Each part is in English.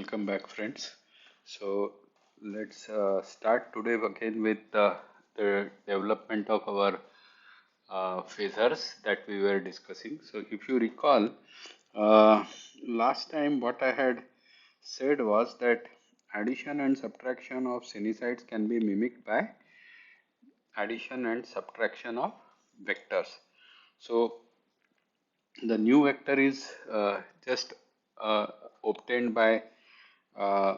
Welcome back, friends. So let's start today again with the development of our phasors that we were discussing. So if you recall, uh, last time what I had said was that addition and subtraction of sinusoids can be mimicked by addition and subtraction of vectors. So the new vector is just obtained by uh,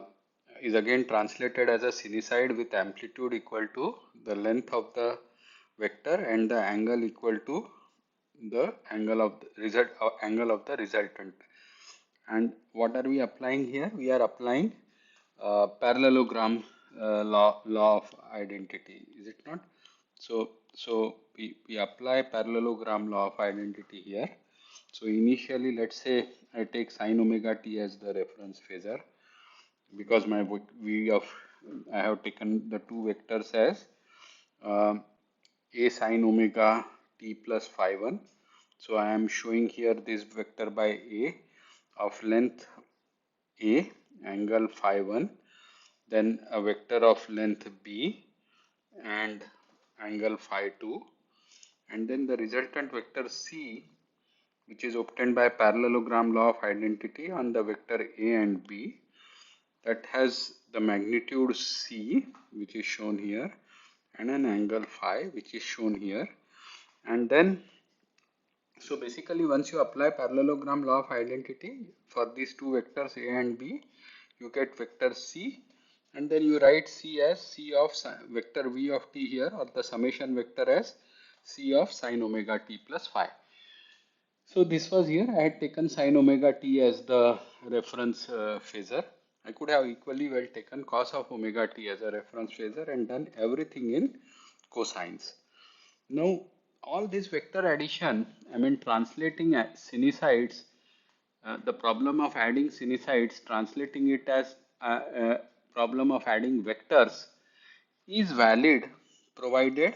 is again translated as a sinusoid with amplitude equal to the length of the vector and the angle equal to the angle of the resultant. And what are we applying here? We are applying parallelogram law of identity, is it not? So we apply parallelogram law of identity here. So initially, let's say I take sine omega t as the reference phasor because my v of I have taken the two vectors as um, a sine omega t plus phi 1. So I am showing here this vector by a of length a, angle phi 1, then a vector of length b and angle phi 2, and then the resultant vector c, which is obtained by parallelogram law of identity on the vector a and b, that has the magnitude c, which is shown here, and an angle phi, which is shown here. And then, so basically, once you apply parallelogram law of identity for these two vectors a and b, you get vector c, and then you write c as c of vector v of t here, or the summation vector as c of sine omega t plus phi. So this was here, I had taken sine omega t as the reference phasor. I could have equally well taken cos of omega t as a reference phasor and done everything in cosines. Now, all this vector addition, I mean translating sinusoids, the problem of adding sinusoids, translating it as a problem of adding vectors is valid provided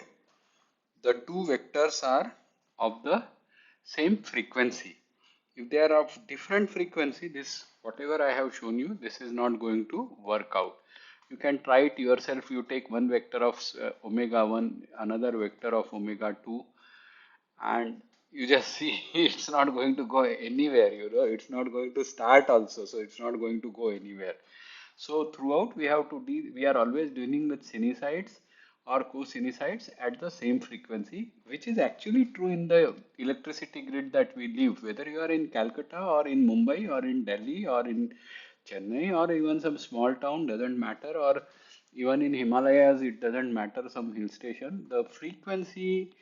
the two vectors are of the same frequency. If they are of different frequency, this whatever I have shown you, this is not going to work out. You can try it yourself. You take one vector of omega 1, another vector of omega 2, and you just see it's not going to go anywhere, it's not going to start also, so it's not going to go anywhere. So throughout we have to we are always dealing with sinusoids or cosinusoids at the same frequency, which is actually true in the electricity grid that we live, whether you are in Calcutta or in Mumbai or in Delhi or in Chennai or even some small town, doesn't matter, or even in Himalayas, it doesn't matter, some hill station. The frequency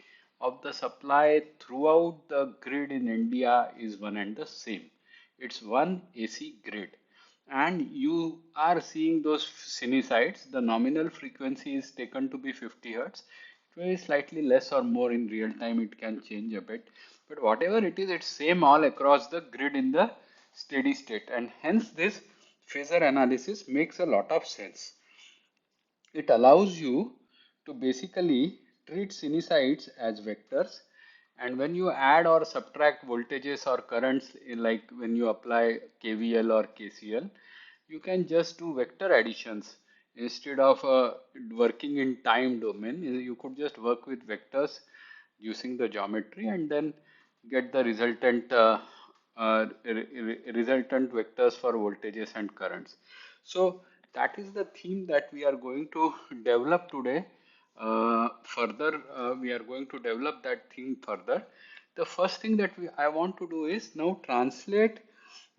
of the supply throughout the grid in India is one and the same. It's one AC grid. And you are seeing those sinusoids. The nominal frequency is taken to be 50 hertz. It may be slightly less or more in real time, it can change a bit. But whatever it is, it's same all across the grid in the steady state. And hence this phasor analysis makes a lot of sense. It allows you to basically treat sinusoids as vectors, and when you add or subtract voltages or currents, like when you apply KVL or KCL, you can just do vector additions instead of working in time domain. You could just work with vectors using the geometry and then get the resultant vectors for voltages and currents. So that is the theme that we are going to develop today. Further, we are going to develop that theme further. The first thing that I want to do is now translate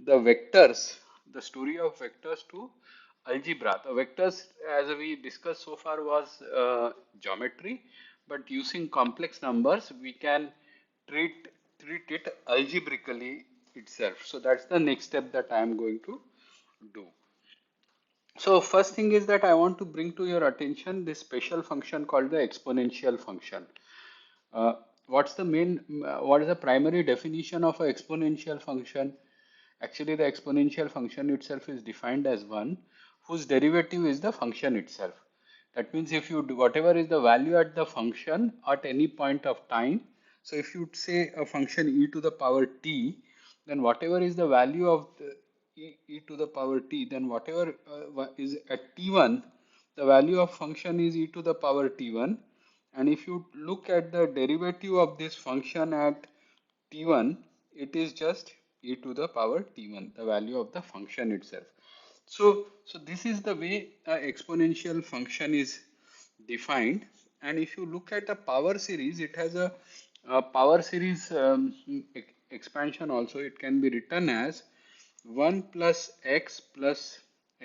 the vectors, the story of vectors to algebra. The vectors, as we discussed so far, was geometry, but using complex numbers, we can treat treat it algebraically itself. So that's the next step that I am going to do. So first thing is that I want to bring to your attention this special function called the exponential function. Uh, what is the primary definition of an exponential function? Actually, the exponential function itself is defined as one whose derivative is the function itself. That means if you do whatever is the value at the function at any point of time, so if you say a function e to the power t, then whatever is the value of e to the power t, then whatever is at t1, the value of function is e to the power t1. And if you look at the derivative of this function at t1, it is just e to the power t1, the value of the function itself. So this is the way exponential function is defined. And if you look at a power series, it has a power series expansion also. It can be written as 1 plus x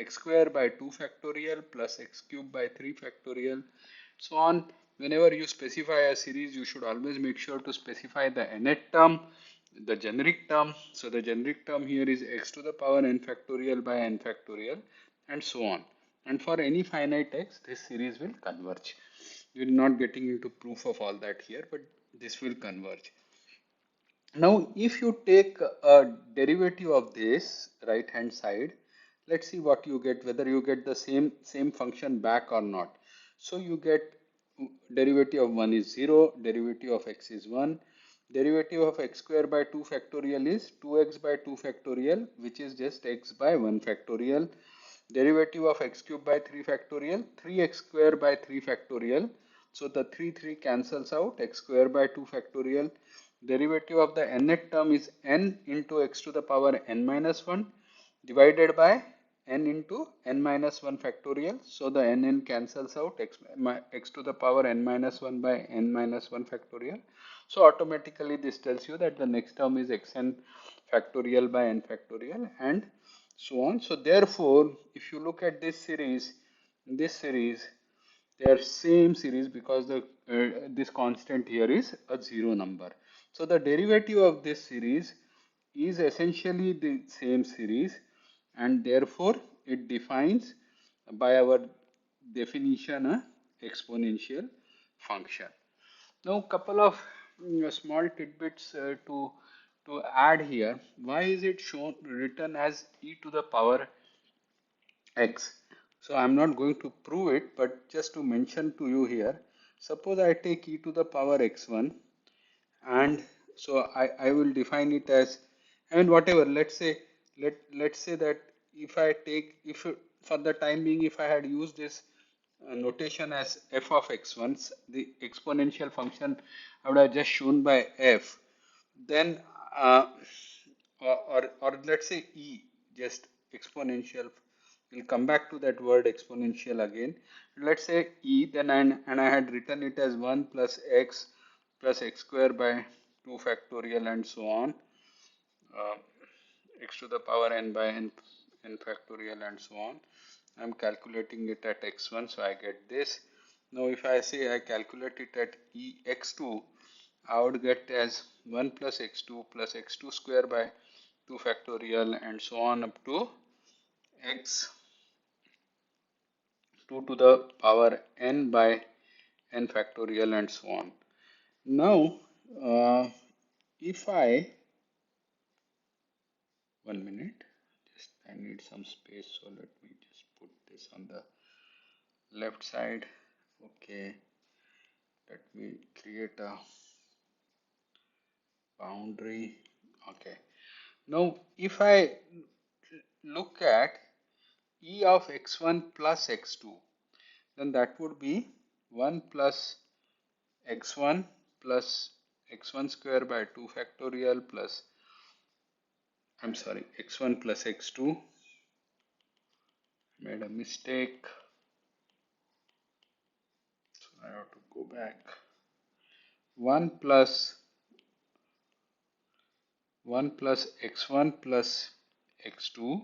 square by 2 factorial plus x cube by 3 factorial, so on. Whenever you specify a series, you should always make sure to specify the nth term, the generic term. So the generic term here is x to the power n factorial by n factorial, and so on. And for any finite x, this series will converge. We're not getting into proof of all that here, but this will converge. Now, if you take a derivative of this right hand side, let's see what you get, whether you get the same function back or not. So you get derivative of 1 is 0, derivative of x is 1, derivative of x square by 2 factorial is 2x by 2 factorial, which is just x by 1 factorial. Derivative of x cube by 3 factorial, 3x square by 3 factorial. So the 3 cancels out, x square by 2 factorial. Derivative of the nth term is n into x to the power n minus 1 divided by n into n minus 1 factorial. So the n cancels out, x to the power n minus 1 by n minus 1 factorial. So automatically this tells you that the next term is xn factorial by n factorial, and so on. So therefore, if you look at this series, they are same series, because the this constant here is a zero number. So the derivative of this series is essentially the same series, and therefore it defines by our definition a exponential function. Now, couple of small tidbits to add here. Why is it shown written as e to the power x? So I'm not going to prove it, but just to mention to you here, suppose I take e to the power x1, and so I will define it as, I mean, whatever, let's say that if I take, if for the time being, if I had used this notation as f of x1, the exponential function I would have just shown by f, then or let's say e, just exponential, we'll come back to that word exponential again. Let's say e, then and I had written it as 1 plus x square by 2 factorial and so on, uh, x to the power n by n factorial and so on. I'm calculating it at x1, so I get this. Now if I say I calculate it at x2, I would get as 1 plus x2 square by 2 factorial and so on up to x 2 to the power n by n factorial and so on. Now, if I, 1 minute, just I need some space, so let me just put this on the left side. Okay, let me create a boundary. Okay, now if I look at e of x1 plus x2, then that would be 1 plus x1 plus x1 square by 2 factorial plus, I'm sorry, x1 plus x2, made a mistake, so I have to go back, 1 plus x1 plus x2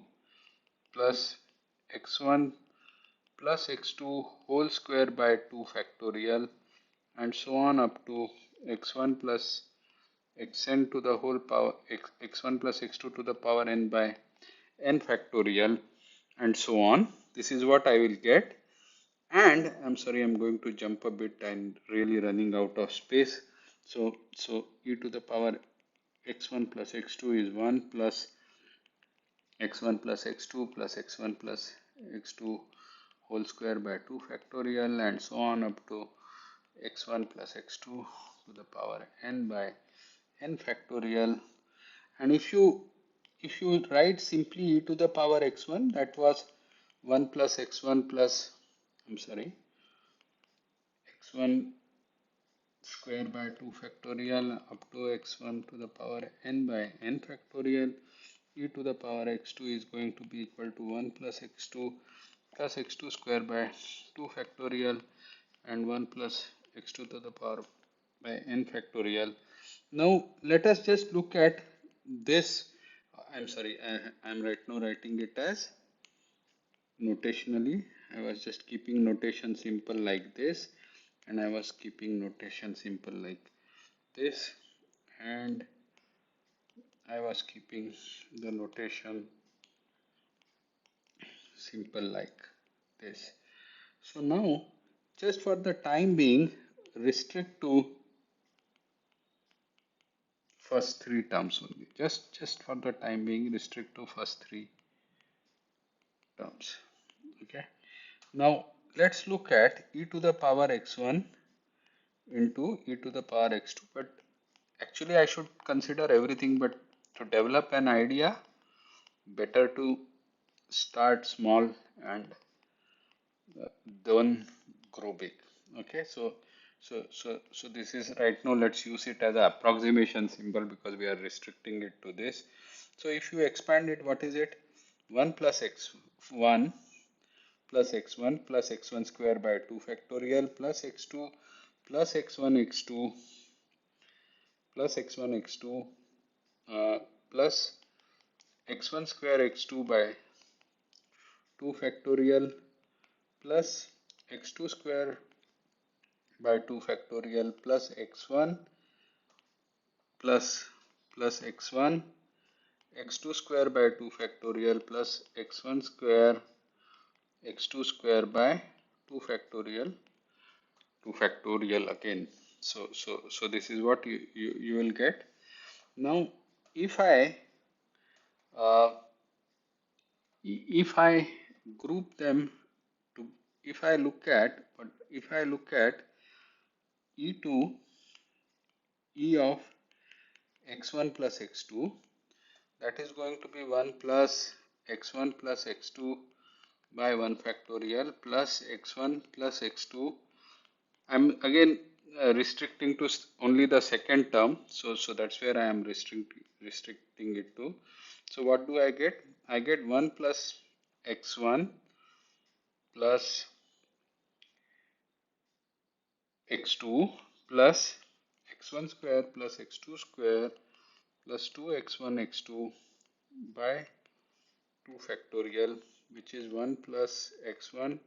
plus x1 plus x2 whole square by 2 factorial and so on up to x1 plus xn to the whole power x1 plus x2 to the power n by n factorial and so on. This is what I will get. And I'm sorry, I'm going to jump a bit, I'm really running out of space. So e to the power x1 plus x2 is 1 plus x1 plus x2 plus x1 plus x2 whole square by 2 factorial and so on up to x1 plus x2 to the power n by n factorial. And if you if you write simply e to the power x1, that was 1 plus x1 plus, I'm sorry, x1 square by 2 factorial up to x1 to the power n by n factorial. E to the power x2 is going to be equal to 1 plus x2 square by 2 factorial and 1 plus x2 to the power by n factorial. Now let us just look at this. I'm sorry, I'm right now writing it as notationally. I was just keeping notation simple like this, and I was keeping notation simple like this, and I was keeping the notation simple like this. So now, just for the time being, restrict to first three terms only. Just for the time being, restrict to first three terms. Okay. Now let's look at e to the power x1 into e to the power x2. But actually, I should consider everything. But to develop an idea, better to start small and then grow big. Okay, so this is right now, let's use it as an approximation symbol because we are restricting it to this. So if you expand it, what is it? 1 plus x1 plus x1 plus x1 square by 2 factorial plus x2 plus x1 x2 plus x1 x2 plus x1 square x2 by 2 factorial plus x2 square by 2 factorial plus x1 plus x1 x2 square by 2 factorial plus x1 square x2 square by 2 factorial again. So this is what you will get. Now if uh, I group them to, if I look at e2 e of x1 plus x2, that is going to be 1 plus x1 plus x2 by 1 factorial plus x1 plus x2. I'm again restricting to only the second term, so that's where I am restricting it to. So what do I get? I get 1 plus x1 plus x2 plus x1 square plus x2 square plus 2x1 x2 by 2 factorial, which is 1 plus x1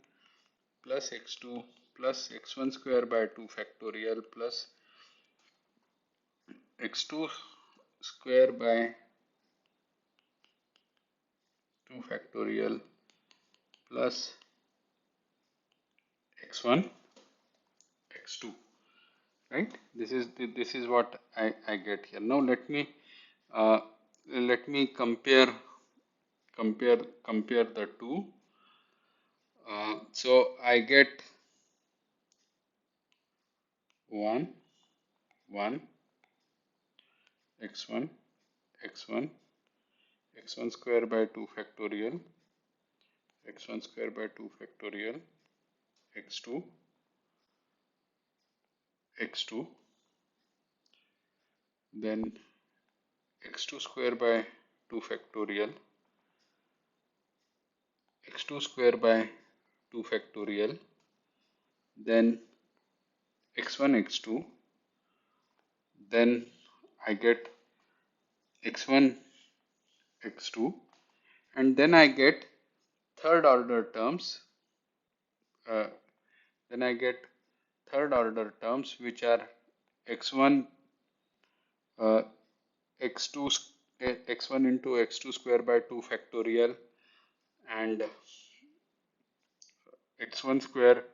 plus x2 plus x1 square by 2 factorial plus x2 square by 2 factorial plus x1 x2, right? This is what I get here. Now uh, let me compare the two. So I get 1 1 x1 x1 x1 square by 2 factorial x1 square by 2 factorial x2 x2, then x2 square by 2 factorial x2 square by 2 factorial, then x1 x2, then I get x1 x2, and then I get third order terms. uh, then I get third order terms which are x1 uh, x2 x1 into x2 square by 2 factorial and x1 square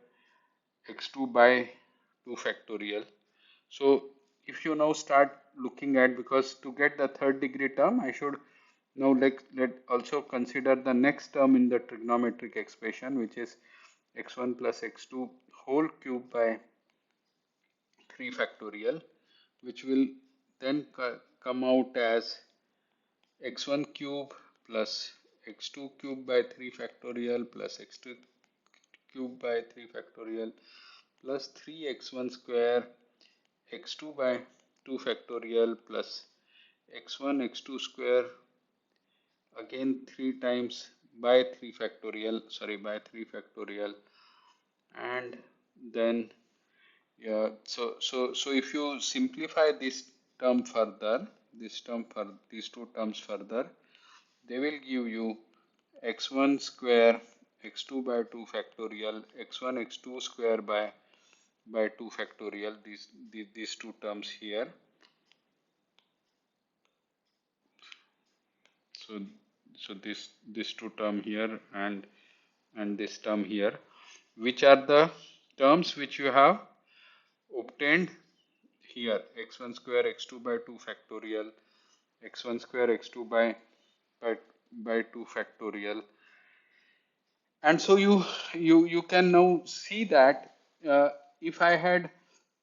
x2 by 2 factorial. So if you now start looking at, because to get the third degree term, I should now let also consider the next term in the trigonometric expression, which is x1 plus x2 whole cube by 3 factorial, which will then come out as x1 cube plus x2 cube by 3 factorial plus x2 cube by 3 factorial plus 3x1 square x2 by 2 factorial plus x1 x2 square again 3 times by 3 factorial, sorry, by 3 factorial. And then so if you simplify this term further, this term for these two terms further, they will give you x1 square x2 by 2 factorial x1 x2 square by 2 factorial, these two terms here. So this two term here and this term here, which are the terms which you have obtained here: x1 square x2 by 2 factorial, x1 square x2 by, by 2 factorial. And so you can now see that if I had,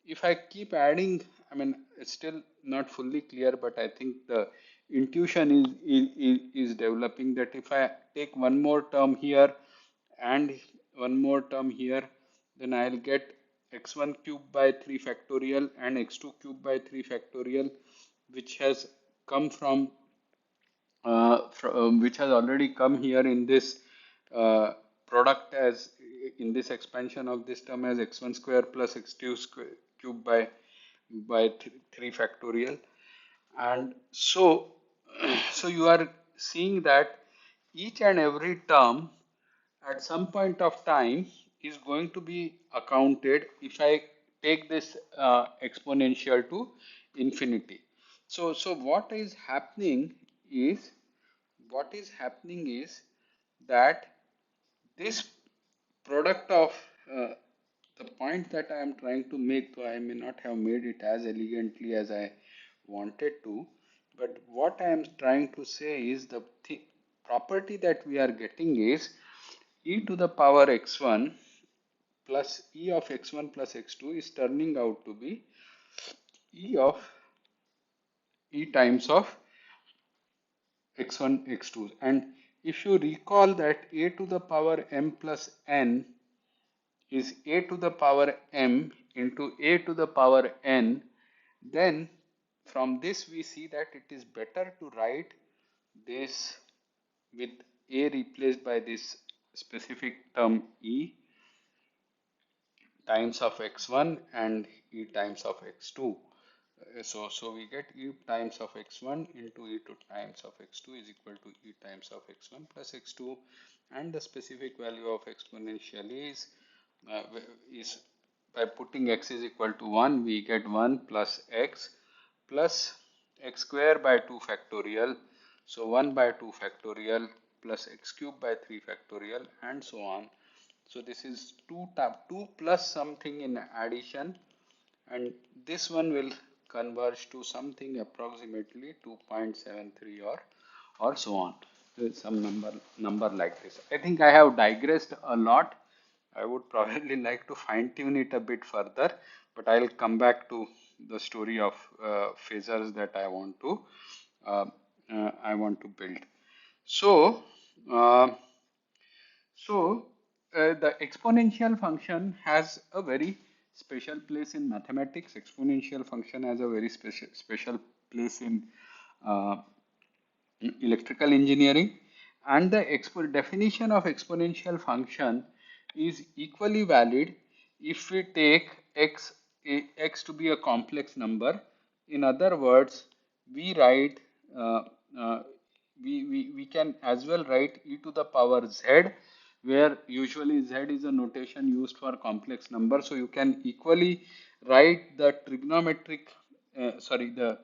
if I keep adding, I mean it's still not fully clear, but I think the intuition is developing that if I take one more term here and one more term here, then I'll get x1 cube by 3 factorial and x2 cube by 3 factorial, which has come from which has already come here in this product as in this expansion of this term as x1 square plus x2 square cube by 3 factorial. And so so you are seeing that each and every term at some point of time is going to be accounted if I take this exponential to infinity. So what is happening is that this product of the point that I am trying to make, though I may not have made it as elegantly as I wanted to, but what I am trying to say is the property that we are getting is e to the power x1 plus e of x1 plus x2 is turning out to be e of e times of x1 x2. And if you recall that a to the power m plus n is a to the power m into a to the power n, then from this we see that it is better to write this with a replaced by this specific term e times of x1 and e times of x2. So we get e times of x1 into e to times of x2 is equal to e times of x1 plus x2, and the specific value of exponential uh, is by putting x is equal to 1, we get 1 plus x square by 2 factorial. So 1 by 2 factorial plus x cube by 3 factorial and so on. So this is 2 plus something in addition, and this one will converge to something approximately 2.73 or so on. Some number like this. I think I have digressed a lot. I would probably like to fine tune it a bit further, but I'll come back to the story of phasors that uh, I want to build. So uh, the exponential function has a very special place in mathematics. Exponential function has a very special place in uh, electrical engineering, and the definition of exponential function is equally valid if we take x to be a complex number. In other words, we write uh, uh, we can as well write e to the power z, where usually z is a notation used for complex numbers. So you can equally write the trigonometric sorry the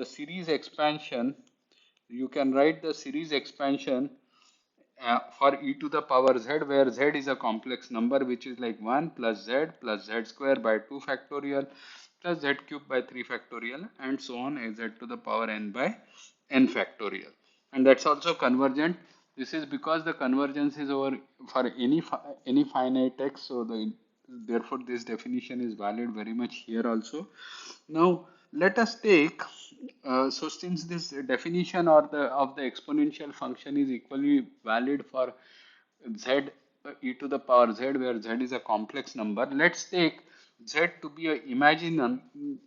series expansion. You can write the series expansion for e to the power z, where z is a complex number which is like 1 plus z square by 2 factorial plus z cube by 3 factorial and so on, as z to the power n by n factorial. And that's also convergent. This is because the convergence is over for any finite x, so therefore this definition is valid very much here also. Now let us take So since this definition or the of the exponential function is equally valid for z e to the power z, where z is a complex number, let's take z to be an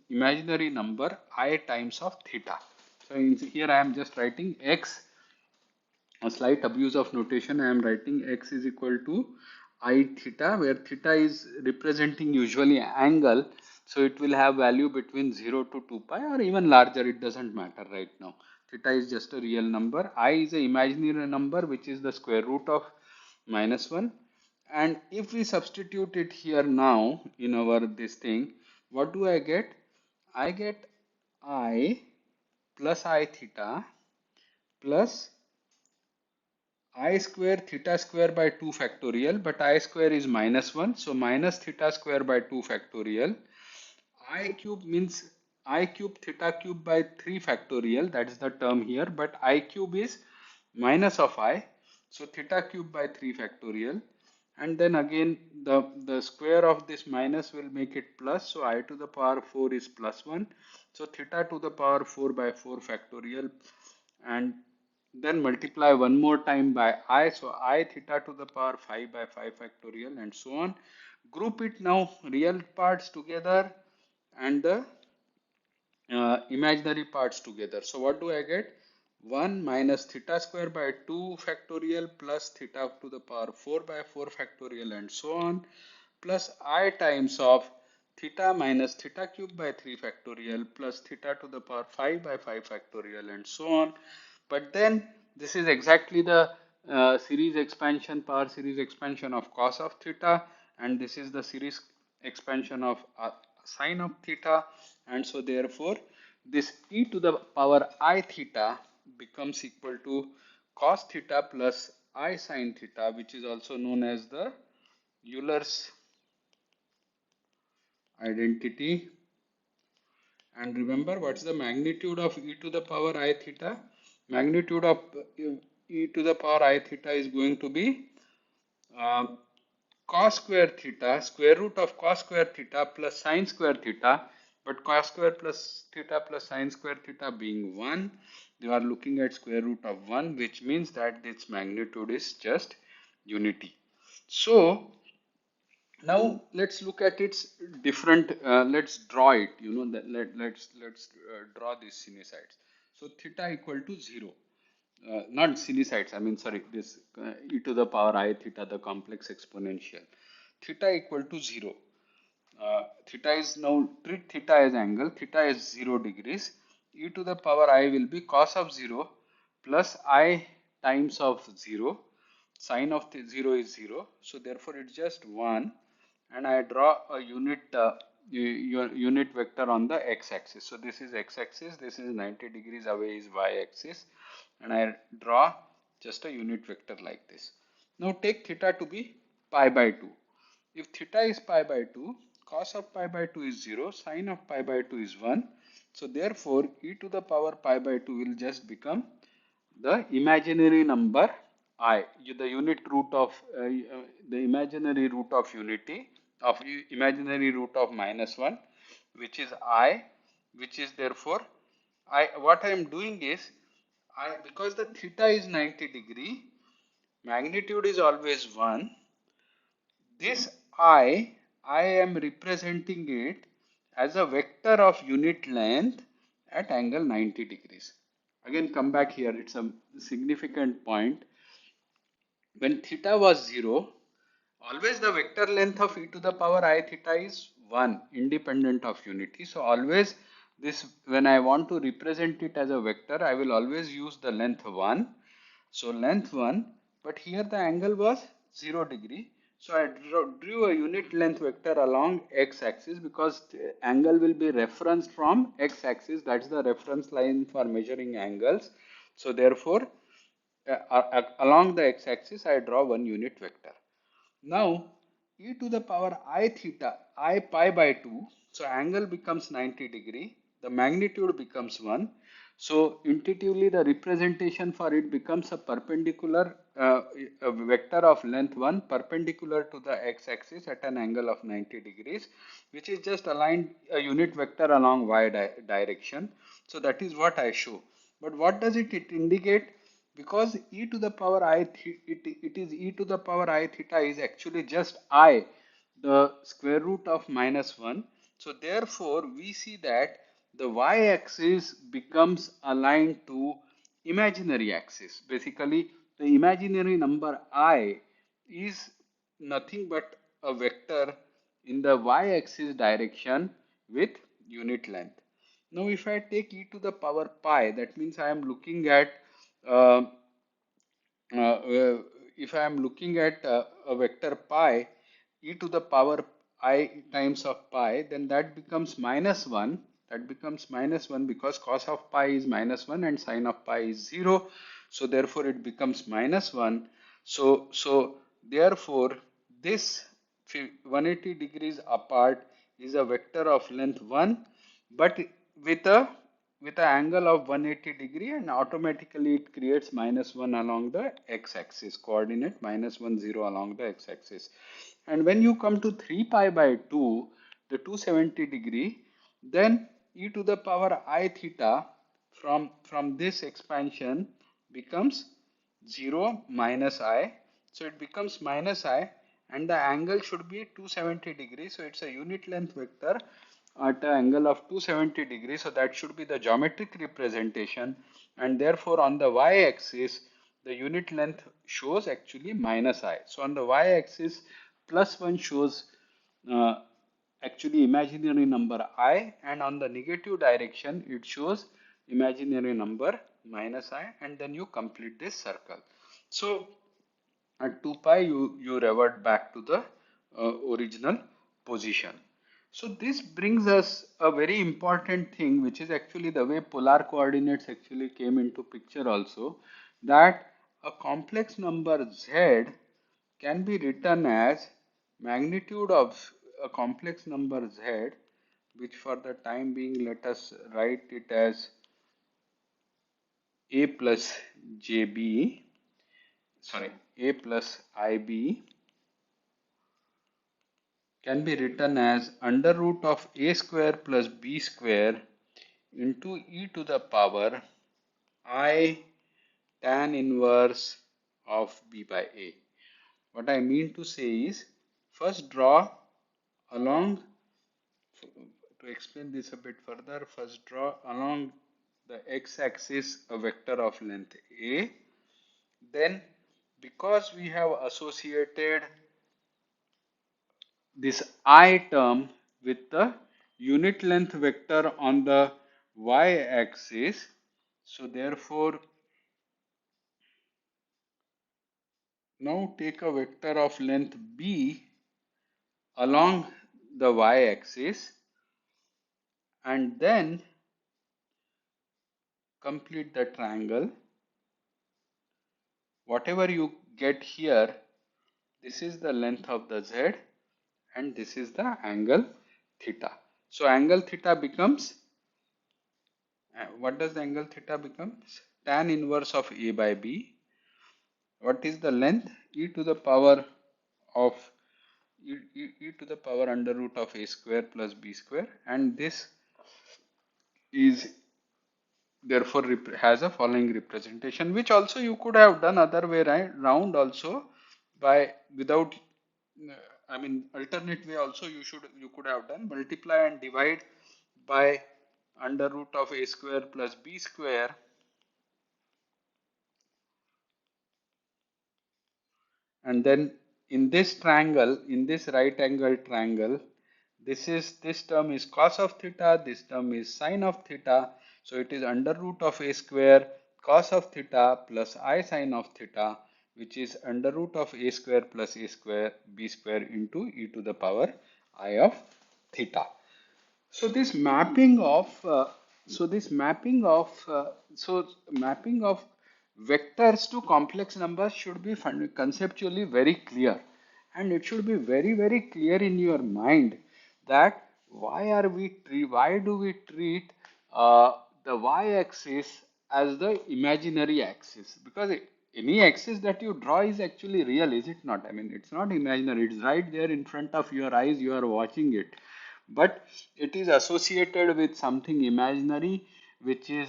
imaginary number I times of theta. So here I am just writing x, a slight abuse of notation. I am writing x is equal to I theta, where theta is representing usually angle. So it will have value between 0 to 2 pi or even larger. It doesn't matter right now. Theta is just a real number. I is an imaginary number which is the square root of -1. And if we substitute it here now in our this thing, what do I get? I get I plus I theta plus I square theta square by 2 factorial, but I square is -1, so minus theta square by 2 factorial. I cube means I cube theta cube by 3 factorial, that is the term here, but I cube is minus of I, so theta cube by 3 factorial. And then again the square of this minus will make it plus, so I to the power 4 is plus 1, so theta to the power 4 by 4 factorial, and then multiply one more time by I, so I theta to the power 5 by 5 factorial, and so on. Group it now, real parts together and the imaginary parts together. So what do I get? 1 minus theta square by 2 factorial plus theta to the power 4 by 4 factorial, and so on, plus I times of theta minus theta cube by 3 factorial plus theta to the power 5 by 5 factorial, and so on. But then this is exactly the series expansion, power series expansion of cos of theta, and this is the series expansion of sine of theta, and so therefore this e to the power I theta becomes equal to cos theta plus I sine theta, which is also known as the Euler's identity. And remember, what's the magnitude of e to the power I theta? Magnitude of e to the power I theta is going to be uh, cos square theta, square root of cos square theta plus sine square theta, but cos square plus theta plus sine square theta being 1, you are looking at square root of 1, which means that its magnitude is just unity. So now let's look at its different, let's draw it, that let's draw these sinusoids. So theta equal to 0, not sinusoids, I mean, sorry, this e to the power I theta, the complex exponential. Theta equal to 0. Theta is now, treat theta as angle, theta is 0 degrees. E to the power I will be cos of 0 plus I times of 0. Sine of 0 is 0, so therefore it's just 1, and I draw a unit vector on the x-axis. So this is x-axis, this is 90 degrees away is y-axis, and I draw just a unit vector like this. Now take theta to be pi by 2. If theta is pi by 2, cos of pi by 2 is 0, sine of pi by 2 is 1. So therefore e to the power pi by 2 will just become the imaginary number I, the unit root of the imaginary root of unity of imaginary root of -1, which is I, which is therefore what I am doing is, because the theta is 90 degree, magnitude is always 1. This I am representing it as a vector of unit length at angle 90 degrees. Again, come back here, it's a significant point. When theta was 0, always the vector length of e to the power I theta is 1, independent of unity. So always this, when I want to represent it as a vector, I will always use the length 1. So length 1, but here the angle was 0 degree. So I drew a unit length vector along x-axis, because the angle will be referenced from x-axis. That's the reference line for measuring angles. So therefore, along the x-axis, I draw one unit vector. Now, e to the power I theta, I pi by 2, so angle becomes 90 degree, the magnitude becomes 1. So intuitively the representation for it becomes a perpendicular, a vector of length 1 perpendicular to the x-axis at an angle of 90 degrees, which is just aligned a unit vector along y direction. So that is what I show. But what does it indicate? Because e to the power I, it is e to the power I theta is actually just I, the square root of minus 1. So therefore, we see that the y-axis becomes aligned to imaginary axis. Basically, the imaginary number I is nothing but a vector in the y-axis direction with unit length. Now, if I take e to the power pi, that means I am looking at uh, if I am looking at a vector pi, e to the power I times of pi, then that becomes minus 1. That becomes minus 1 because cos of pi is minus 1 and sine of pi is 0. So therefore it becomes minus 1. So therefore this 180 degrees apart is a vector of length 1, but with a an angle of 180 degree, and automatically it creates minus 1 along the x-axis, coordinate minus 1 0 along the x-axis. And when you come to 3 pi by 2, the 270 degree, then e to the power I theta from this expansion becomes 0 minus I. So it becomes minus I, and the angle should be 270 degrees. So it's a unit length vector at an angle of 270 degrees. So that should be the geometric representation, and therefore on the y-axis the unit length shows actually minus I. So on the y-axis plus 1 shows uh, actually imaginary number I, and on the negative direction it shows imaginary number minus I, and then you complete this circle. So at 2 pi you revert back to the original position. So this brings us a very important thing, which is actually the way polar coordinates actually came into picture also, that a complex number z can be written as magnitude of a complex number z, which for the time being let us write it as a plus jb, sorry, a plus ib, can be written as under root of a square plus b square into e to the power I tan inverse of b by a. What I mean to say is, first draw along, to explain this a bit further, first draw along the x-axis a vector of length a. Then, because we have associated this I term with the unit length vector on the y-axis, so therefore now take a vector of length b along the y-axis, and then complete the triangle. Whatever you get here, this is the length of the z, and this is the angle theta. So angle theta becomes, what does the angle theta becomes? Tan inverse of a by b. What is the length? E to the power of e to the power under root of a square plus b square, and this is therefore has a following representation, which also you could have done other way round also, by without I mean alternate way also you could have done multiply and divide by under root of a square plus b square, and then in this triangle, in this right angle triangle, this term is cos of theta, this term is sine of theta. So it is under root of a square cos of theta plus I sine of theta, which is under root of a square plus a square b square into e to the power I of theta. So this mapping of mapping of vectors to complex numbers should be conceptually very clear, and it should be very clear in your mind that why do we treat the y-axis as the imaginary axis, because any axis that you draw is actually real, is it not? I mean, it's not imaginary, it's right there in front of your eyes, you are watching it, but it is associated with something imaginary which is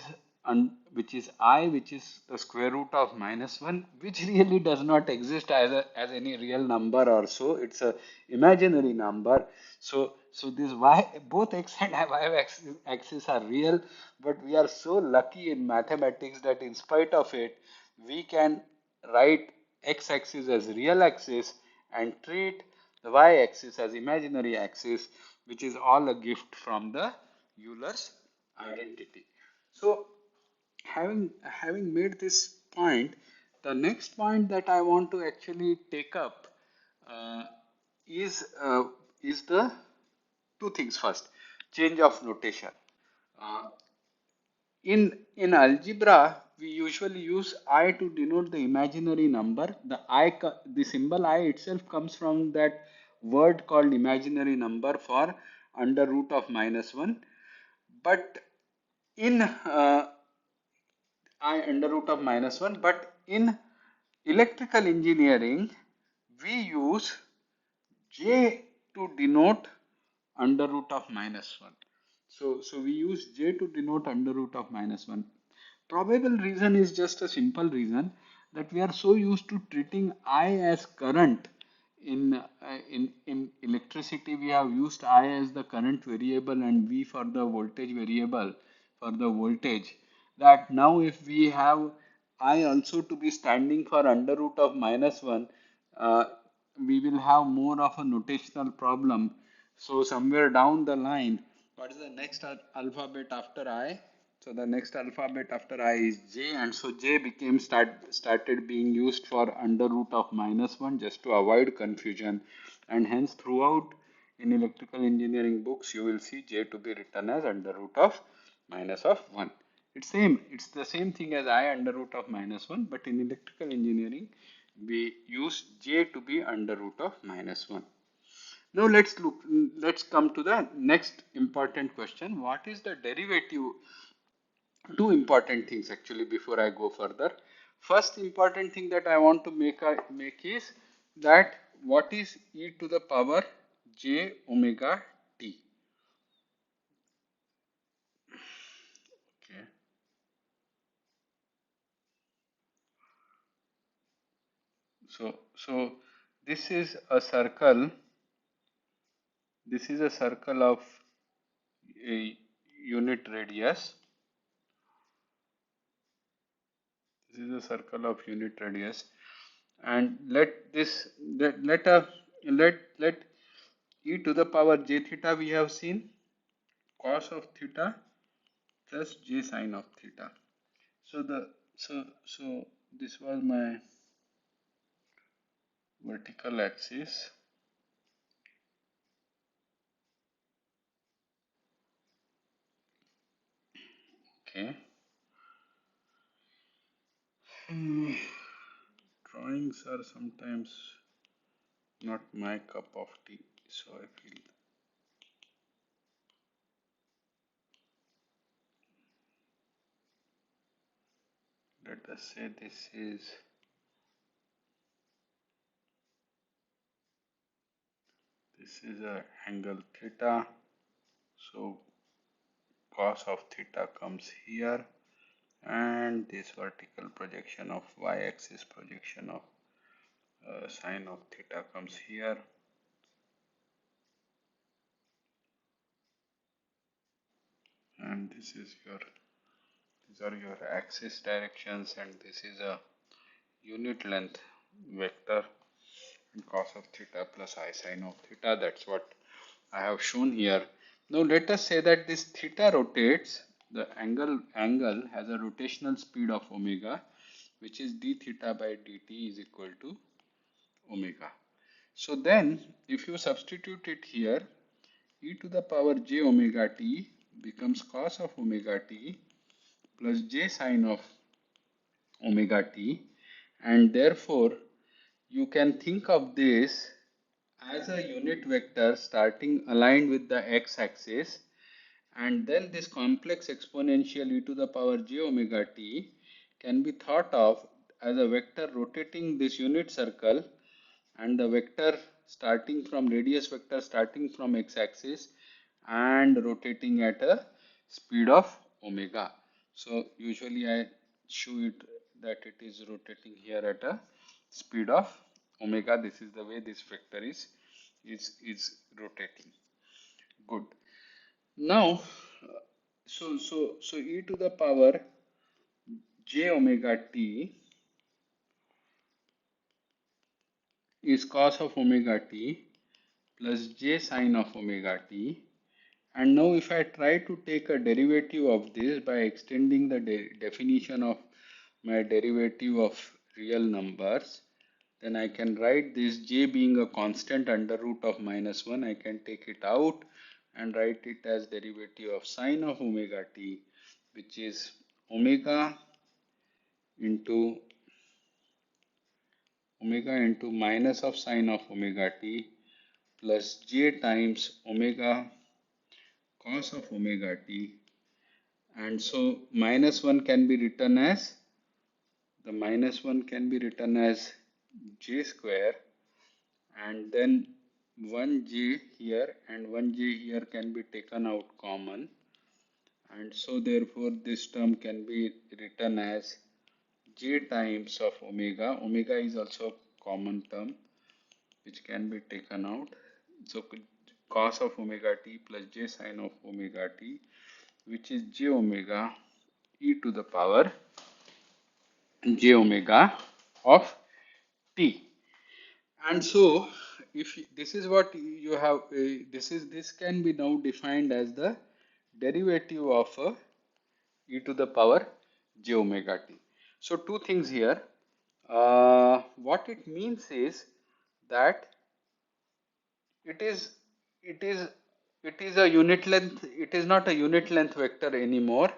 which is I, which is the square root of -1, which really does not exist as as any real number or so. It's a imaginary number. So this y, both x and y axis are real, but we are so lucky in mathematics that in spite of it, we can write x-axis as real axis and treat the y-axis as imaginary axis, which is all a gift from the Euler's identity. So having made this point, the next point that I want to actually take up uh, is uh, is the two things. First, change of notation. Uh, in algebra, we usually use I to denote the imaginary number. The symbol I itself comes from that word called imaginary number for under root of -1. But in I under root of -1, but in electrical engineering, we use J to denote under root of -1. So we use J to denote under root of -1. Probable reason is just a simple reason that we are so used to treating I as current. In electricity, we have used I as the current variable and V for the voltage variable for the voltage, that now if we have I also to be standing for under root of -1, uh, we will have more of a notational problem. So somewhere down the line, what is the next alphabet after I? So the next alphabet after I is J, and so J became started being used for under root of -1 just to avoid confusion, and hence throughout in electrical engineering books you will see J to be written as under root of minus of 1. It's the same thing as I under root of -1, but in electrical engineering we use J to be under root of -1. Now let's come to the next important question. What is the derivative? Two important things actually before I go further. First important thing that I want to make is that what is e to the power j omega t? Okay. So this is a circle. This is a circle of a unit radius. This is a circle of unit radius, and let e to the power j theta we have seen cos of theta plus j sine of theta. So this was my vertical axis. Okay. Drawings are sometimes not my cup of tea, so I feel. Let us say this is a angle theta. So cos of theta comes here, and this vertical projection of y-axis projection of sine of theta comes here. And these are your axis directions, and this is a unit length vector, and cos of theta plus I sine of theta. That's what I have shown here. Now let us say that this theta rotates. The angle has a rotational speed of omega, which is d theta by dt is equal to omega. So then if you substitute it here, e to the power j omega t becomes cos of omega t plus j sine of omega t, and therefore you can think of this as a unit vector starting aligned with the x-axis, and then this complex exponential e to the power j omega t can be thought of as a vector rotating this unit circle, and the vector starting from radius vector starting from x-axis and rotating at a speed of omega. So usually I show it that it is rotating here at a speed of omega. This is the way this vector is rotating. Good. Now, so e to the power j omega t is cos of omega t plus j sine of omega t. And now if I try to take a derivative of this by extending the definition of my derivative of real numbers, then I can write this j being a constant under root of minus 1. I can take it out and write it as derivative of sine of omega t, which is omega into minus of sine of omega t plus j times omega cos of omega t. And so minus 1 can be written as j square, and then 1j here and 1j here can be taken out common, and so therefore this term can be written as j times of omega. Omega is also a common term which can be taken out. So cos of omega t plus j sine of omega t, which is j omega e to the power j omega of t. And so if this is what you have, this can be now defined as the derivative of e to the power j omega t. So two things here. What it means is that it is it is it is a unit length. It is not a unit length vector anymore.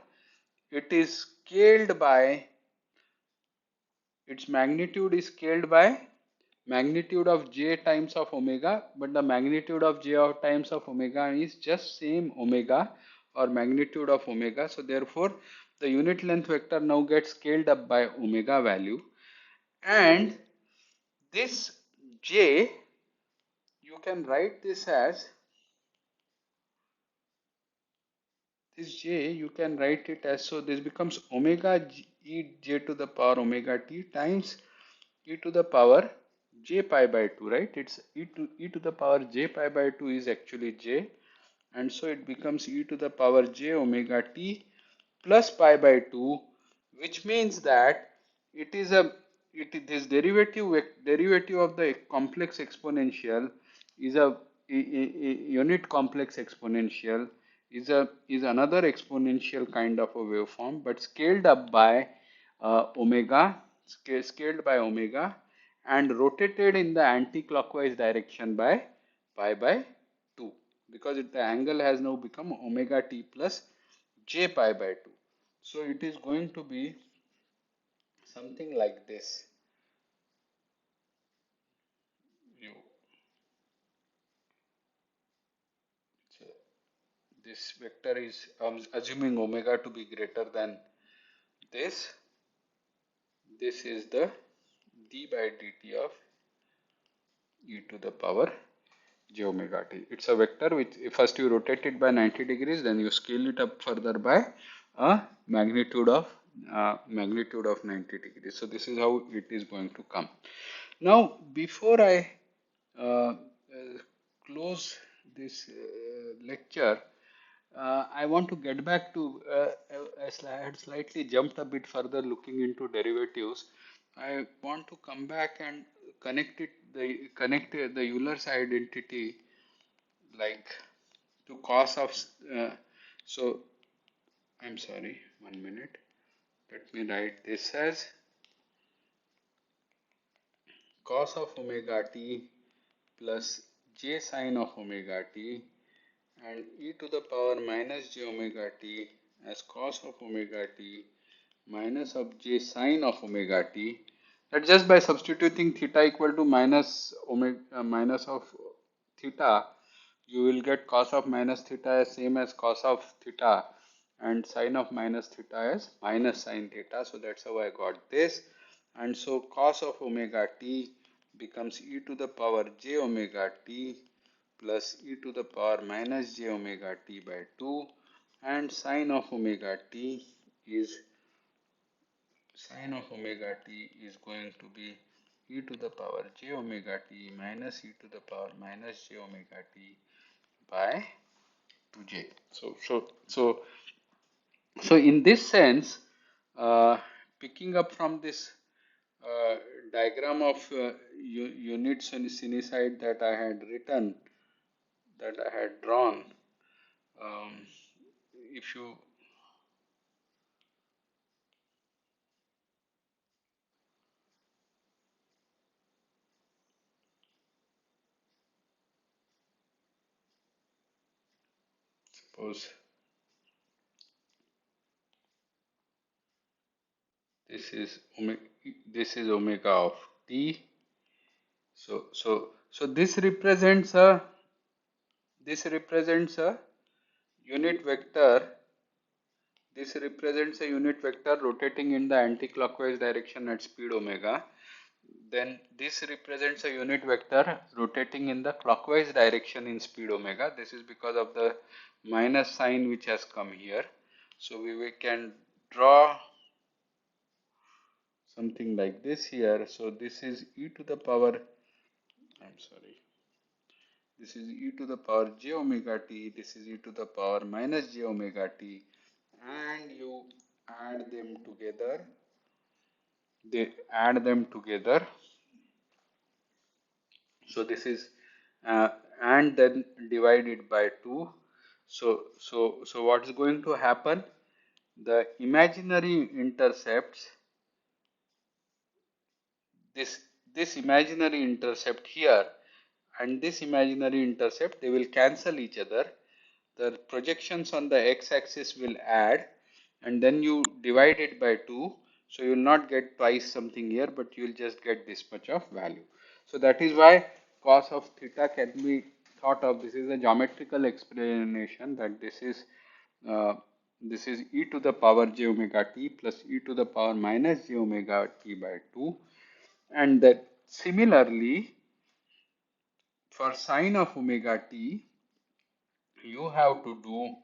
It is scaled by, its magnitude is scaled by magnitude of j times of omega, but the magnitude of j times of omega is just same omega or magnitude of omega. So therefore the unit length vector now gets scaled up by omega value, and this j, you can write this as you can write it as, so this becomes omega e j to the power omega t times e to the power j pi by 2, right? It's e to the power j pi by 2 is actually j, and so it becomes e to the power j omega t plus pi by 2, which means that it is a this derivative of the complex exponential is a unit complex exponential is another exponential kind of a waveform, but scaled up by omega, scaled by omega, and rotated in the anti-clockwise direction by pi by 2, because the angle has now become omega t plus j pi by 2. So it is going to be something like this. You, so this vector is assuming omega to be greater than this. This is the d by dt of e to the power j omega t. It's a vector which first you rotate it by 90 degrees, then you scale it up further by a magnitude of 90 degrees. So this is how it is going to come. Now before I uh, close this lecture, I want to get back to, I had slightly jumped a bit further looking into derivatives. I want to come back and connect the Euler's identity, like to cos of, so I'm sorry, 1 minute. Let me write this as cos of omega t plus j sine of omega t, and e to the power minus j omega t as cos of omega t minus of j sine of omega t. That just by substituting theta equal to minus omega minus of theta, you will get cos of minus theta as same as cos of theta, and sine of minus theta as minus sine theta. So that's how I got this. And so cos of omega t becomes e to the power j omega t plus e to the power minus j omega t by 2, and sine of omega t is sine of omega t is going to be e to the power j omega t minus e to the power minus j omega t by 2j. So in this sense, picking up from this uh, diagram of unit sinusoid that I had written, that I had drawn, um, if you suppose this is omega of t. So this represents a unit vector. This represents a unit vector rotating in the anticlockwise direction at speed omega. Then this represents a unit vector rotating in the clockwise direction in speed omega. This is because of the minus sign which has come here. So we can draw something like this here. So this is e to the power, I'm sorry, this is e to the power j omega t, this is e to the power minus j omega t, and you add them together, they add them together. So this is and then divided by 2. So what is going to happen? The imaginary intercepts, this this imaginary intercept here and this imaginary intercept, they will cancel each other. The projections on the x-axis will add, and then you divide it by 2. So you will not get twice something here, but you will just get this much of value. So that is why cos of theta can be thought of, this is a geometrical explanation, that uh, this is e to the power j omega t plus e to the power minus j omega t by 2. And that similarly, for sine of omega t, you have to do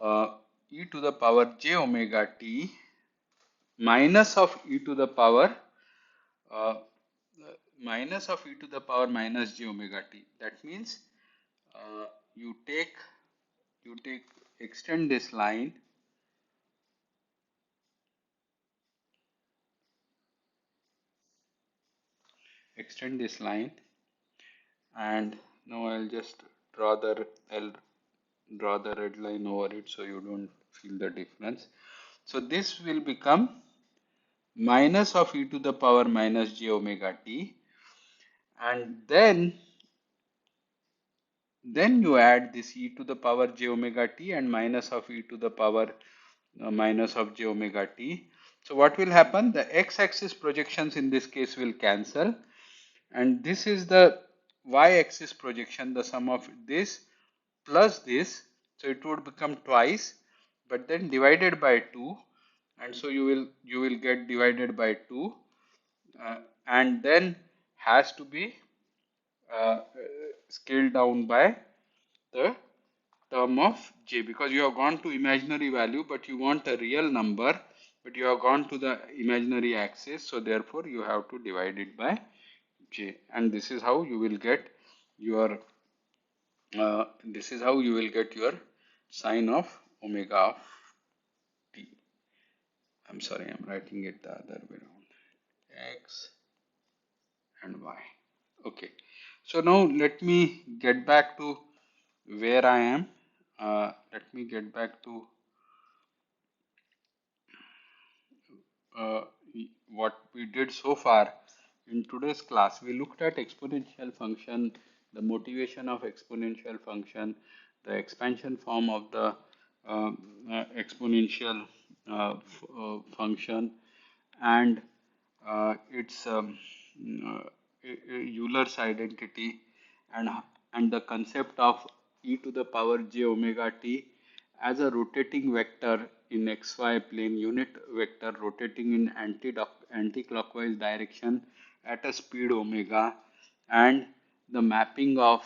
uh, e to the power j omega t minus of e to the power uh, minus of e to the power minus j omega t. That means uh, you take extend this line, extend this line, and now I'll just draw the I'll draw the red line over it so you don't feel the difference. So this will become minus of e to the power minus j omega t, and then you add this e to the power j omega t and minus of e to the power minus of j omega t. So what will happen? The x-axis projections in this case will cancel, and this is the y-axis projection, the sum of this plus this. So it would become twice, but then divided by 2, and so you will get divided by 2, and then has to be scaled down by the term of j, because you have gone to imaginary value but you want a real number, but you have gone to the imaginary axis, so therefore you have to divide it by j, and this is how you will get your sine of omega of t. I'm sorry, I'm writing it the other way around, x and y. Okay, so now let me get back to where I am. Let me get back to uh, what we did so far in today's class. We looked at exponential function, the motivation of exponential function, the expansion form of the exponential function, and its Euler's identity, and the concept of e to the power j omega t as a rotating vector in xy plane, unit vector rotating in anti-clockwise direction at a speed omega, and the mapping of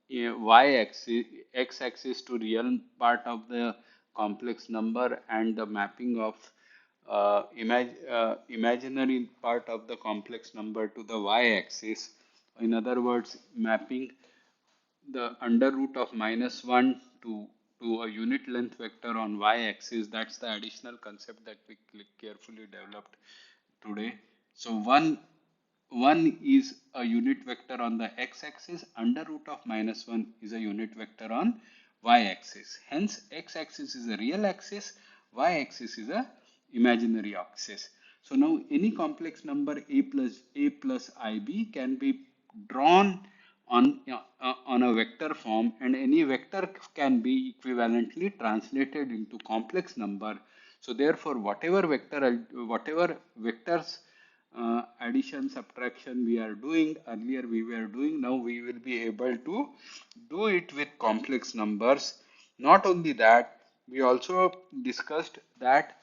y axis, x axis to real part of the complex number and the mapping of imaginary part of the complex number to the y-axis. In other words, mapping the under root of -1 to a unit length vector on y-axis. That's the additional concept that we carefully developed today. So one is a unit vector on the x-axis, under root of -1 is a unit vector on y-axis. Hence, x-axis is a real axis, y-axis is a imaginary axis. So now any complex number a plus ib can be drawn on a vector form, and any vector can be equivalently translated into complex number. So therefore, whatever vectors addition, subtraction we are doing, earlier we were doing, now we will be able to do it with complex numbers. Not only that, we also discussed that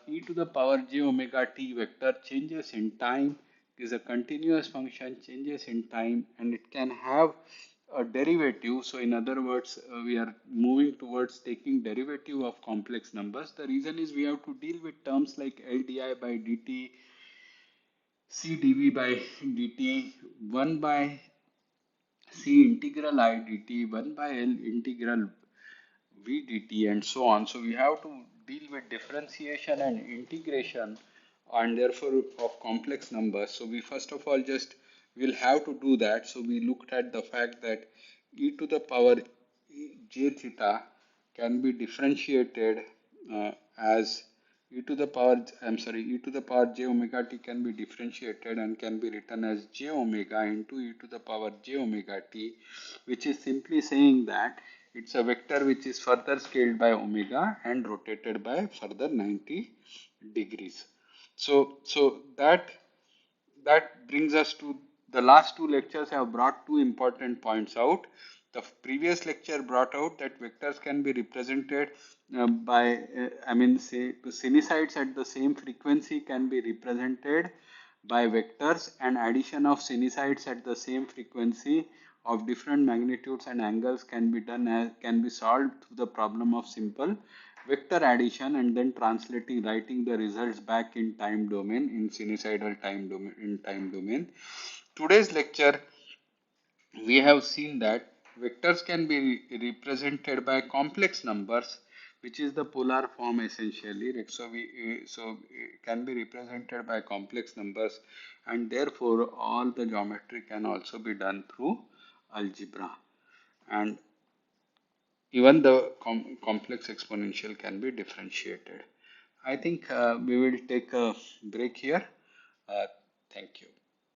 e to the power j omega t vector changes in time, is a continuous function, changes in time, and it can have a derivative. So in other words, we are moving towards taking derivative of complex numbers. The reason is we have to deal with terms like LDI by dt, C dv by dt, 1 by C integral I dt, 1 by L integral V dt, and so on. So we have to deal with differentiation and integration, and therefore of complex numbers. So we first of all just will have to do that. So we looked at the fact that e to the power j theta can be differentiated as e to the power, e to the power j omega t can be differentiated and can be written as j omega into e to the power j omega t, which is simply saying that it's a vector which is further scaled by omega and rotated by further 90 degrees. So that brings us to the last two lectures have brought two important points out. The previous lecture brought out that vectors can be represented say sinusoids at the same frequency can be represented by vectors, and addition of sinusoids at the same frequency of different magnitudes and angles can be done as can be solved through the problem of simple vector addition, and then writing the results back in time domain, in sinusoidal time domain. Today's lecture we have seen that vectors can be represented by complex numbers, which is the polar form essentially. So it can be represented by complex numbers, and therefore all the geometry can also be done through algebra, and even the complex exponential can be differentiated. I think we will take a break here. Uh, Thank you.